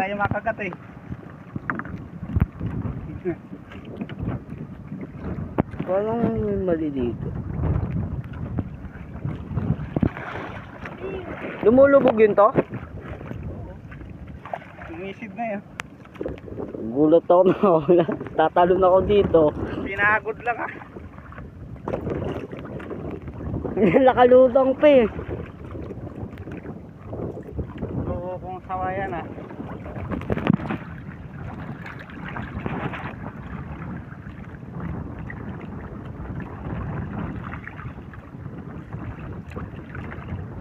tayo makagat eh. Parang may mali dito. Lumulubog yun to? Sumisid na yun. Gulat ako na wala. Tatalon ako dito. Pinagod lang ah. Nakalutang pa eh. Oo, kung sawayan ah.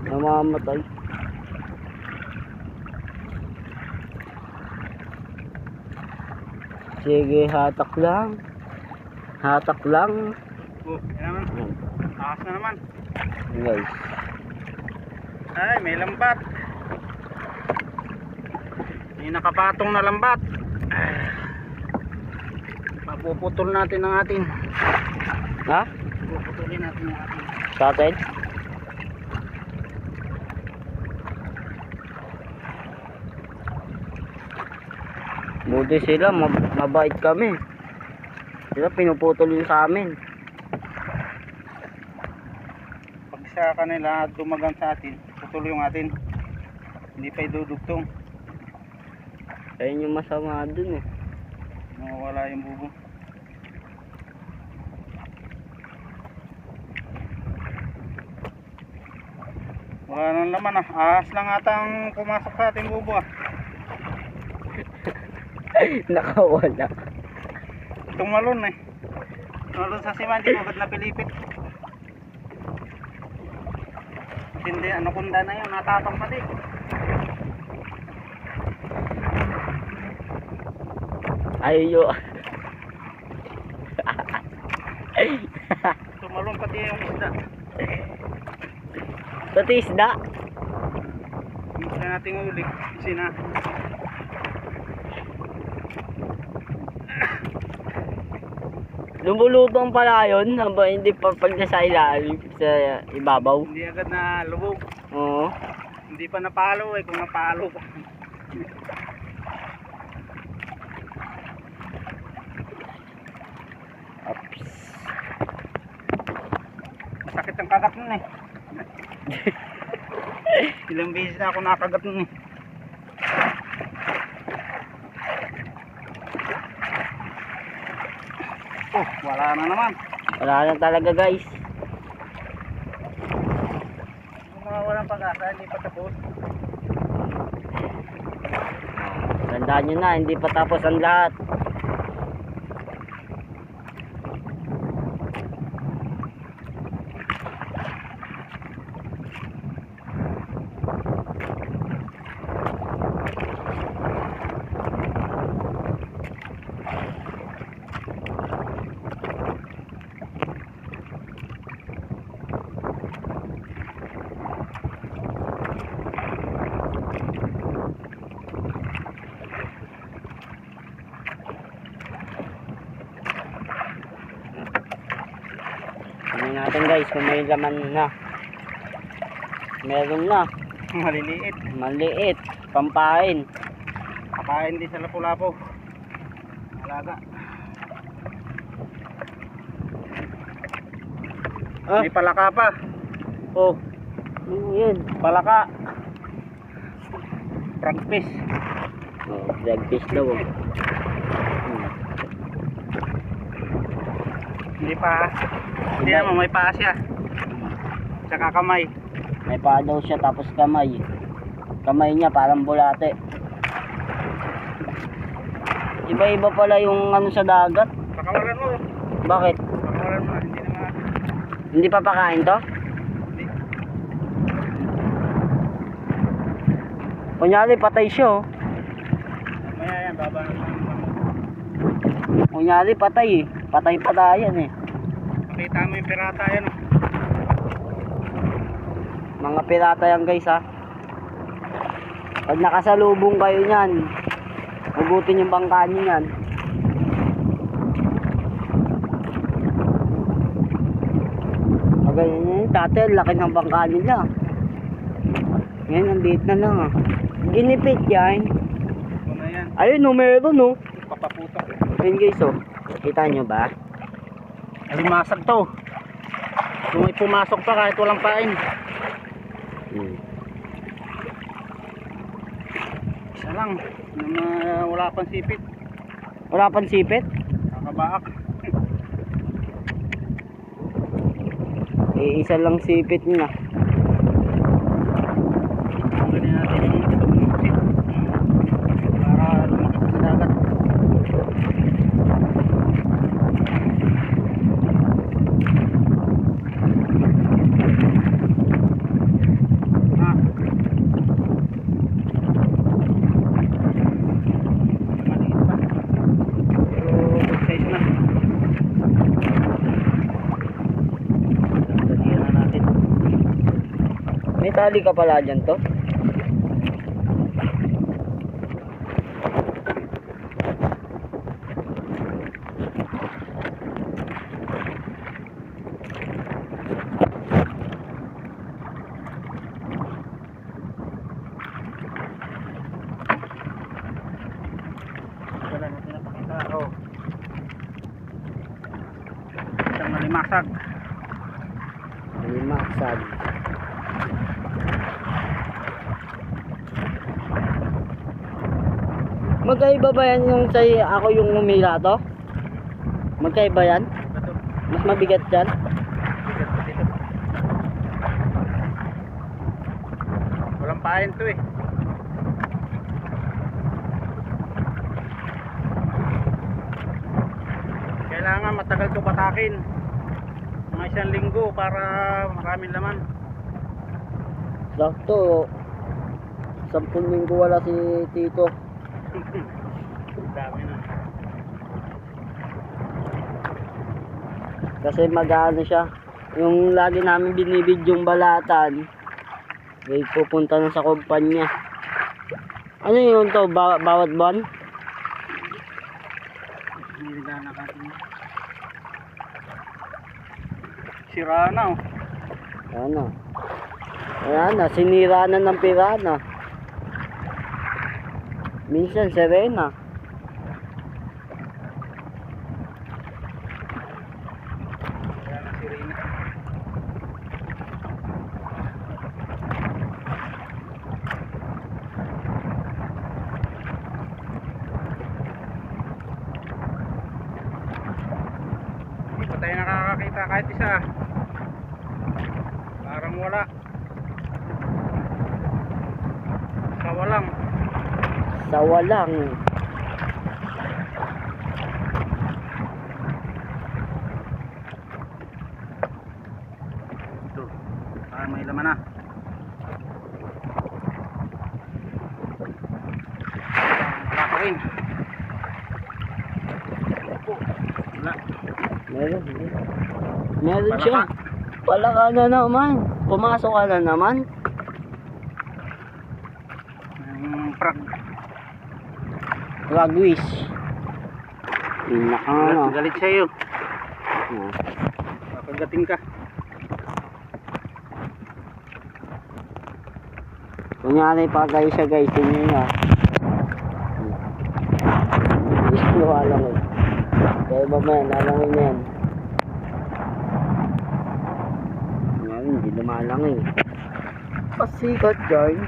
Namamatay. Sige, hatak lang. Hatak lang. Oh, yan naman. Takas na naman. Guys. Ay, may lambat. May nakapatong na lambat. Mapuputol natin ang atin. Ha? Puputulin natin ang atin. Sa atin? Buti sila, mabait kami. Sila pinuputol yun sa amin. Pag sa kanila dumagan sa atin, putol yung atin. Hindi pa idudugtong. Ayun yung masama dun eh. Mawawala yung bubo. Wala nang laman ah. Ahas lang atang pumasok sa ating bubo ah. Nakawala. Tumalon eh. Tumalon sa sima, hindi mo agad napilipit. Hindi, ano kunda na yun, natatang pati. Ayo. Tumalon pati yung isda. Pati isda. Gusto nating ulit. Sina. Lumulutong pala yun. Hindi pa pala sa ilalim. Sa ibabaw. Hindi agad na lubog. Oo. Hindi pa napalo eh, kung napalo pa. Ups. Masakit ang kagat nun eh. Ilang beses na ako nakagat nun eh. Oh, wala na naman. Wala na talaga guys. Yung mga walang pag-asa, hindi pa tapos. Tandaan nyo na, hindi pa tapos ang lahat. Tingnan natin guys kung may laman na. Meron na. Maliliit. Maliit. Pampain. Kakain din sa lapu-lapo. Alaga. Ah, May palaka pa. Oh, ano yun? palaka. Frogfish. Oh, dragfish daw. Oh. Hindi pa. Hindi naman, may paa siya. Tsaka kamay. May paa daw siya tapos kamay. Kamay niya parang bulate. Iba-iba pala yung ano sa dagat. Pakawalan mo. Bakit? Pakawalan mo. Hindi naman. Hindi pa pakain to? Hindi. Kunyari patay siya oh. Maya yan, baba na lang. Kunyari patay eh. Patay pa tayo yan eh. Nakita mo yung pirata yan. Oh. Mga pirata yan guys ha. Pag nakasalubong kayo niyan, hugutin yung bangka niyo yan. Ganyan yun, dati ang laki ng bangka nila. Ngayon, nandito na lang ah. Ginipit yan. Ayun no, meron no. Papaputok. Ayun guys oh. Kita nyo ba? Alimasag to. Kung may pumasok pa kahit walang pain. Hmm. Isa lang. Wala pang sipit. Wala pang sipit? Nakabaak. Eh, isa lang sipit niya. Tanggalin natin yung pusit. Para lumaki sa dagat. Ah. Maliit pa. Pero good size na. Dalihan na natin. May tali ka pala dyan to? Wala natin napakita. Oh. Isang malimasag. Limaksag. Magkaiba ba yan yung sa ako yung umila to? Magkaiba yan? Ito. Mas mabigat yan? Bigat pa dito. Walang pain to eh. Kailangan matagal to patakin. Mga isang linggo para maraming laman. Sakto. 10 linggo wala si Tito. Dami na. Kasi mag-ano siya. Yung lagi namin binibidyong balatan. May pupunta na sa kumpanya. Ano yun to? Bawat buwan? Niligaan na natin. Sira na oh. Ano? Ayan na, sinira na ng pirana. Minsan serena. Kaya na sirena. Hindi pa tayo nakakakita kahit isa. Parang wala. Sawa lang. Sawa lang. Ito. May laman na. Wala pa rin. Wala. Meron. Meron siya. Wala ka na naman. Pumasok ka na naman. Prag. Ragwis. Ano? Galit sa'yo. Oh. Kakagating ka. Kunyari pa guys siya guys. Tingnan nyo. Gusto alam mo. Kaya ba man, alam mo yan. Yan, hindi lumalang eh. Pasikat guys.